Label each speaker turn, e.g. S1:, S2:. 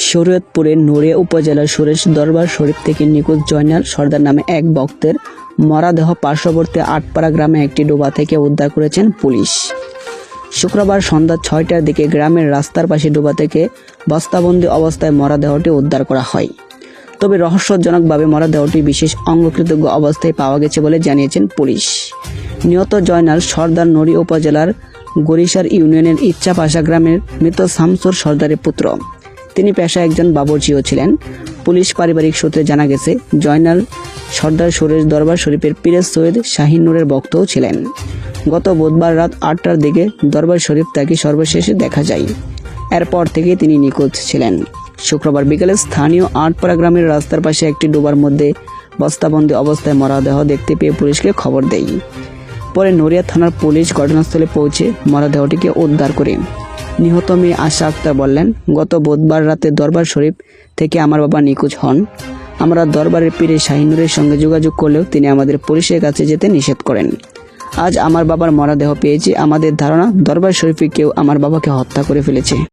S1: শরীয়তপুরের নড়িয়া উপজেলার সুরেশ দরবার শরীফ থেকে নিখোঁজ জয়নাল সর্দার নামে এক ভক্তের মরদেহ পার্শ্ববর্তী আটপাড়া গ্রামে একটি ডোবা থেকে উদ্ধার করেছেন পুলিশ। শুক্রবার সন্ধ্যা ৬টার দিকে গ্রামের রাস্তার পাশে ডোবা থেকে বস্তাবন্দি অবস্থায় মরদেহটি উদ্ধার করা হয়। তবে রহস্যজনকভাবে মরদেহটি বিশেষ অঙ্গকৃতজ্ঞ অবস্থায় পাওয়া গেছে বলে জানিয়েছেন পুলিশ। নিহত জয়নাল সর্দার নড়িয়া উপজেলার গরিশার ইউনিয়নের ইচ্ছাপাশা গ্রামের মৃত শামসুর সর্দারের পুত্র। তিনি পেশায় একজন বাবুর্চিও ছিলেন। পুলিশ পারিবারিক সূত্রে জানা গেছে, জয়নাল সর্দার সুরেশ দরবার শরীফের পীরে সৈয়দ শাহিনুরের ভক্তও ছিলেন। গত বুধবার রাত ৮টার দিকে দরবার শরীফ তাকে সর্বশেষে দেখা যায়। এরপর থেকে তিনি নিখোঁজ ছিলেন। শুক্রবার বিকেলে স্থানীয় আটপাড়া গ্রামের রাস্তার পাশে একটি ডোবার মধ্যে বস্তাবন্দি অবস্থায় মরদেহ দেখতে পেয়ে পুলিশকে খবর দেয়। পরে নড়িয়া থানার পুলিশ ঘটনাস্থলে পৌঁছে মরদেহটিকে উদ্ধার করে। নিহত মেয়ে আশা আক্তার বললেন, গত বুধবার রাতে দরবার শরীফ থেকে আমার বাবা নিখোঁজ হন। আমরা দরবারের পীরে শাহিনুরের সঙ্গে যোগাযোগ করলেও তিনি আমাদের পুলিশের কাছে যেতে নিষেধ করেন। আজ আমার বাবার মরদেহ পেয়েছি। আমাদের ধারণা দরবার শরীফে কেউ আমার বাবাকে হত্যা করে ফেলেছে।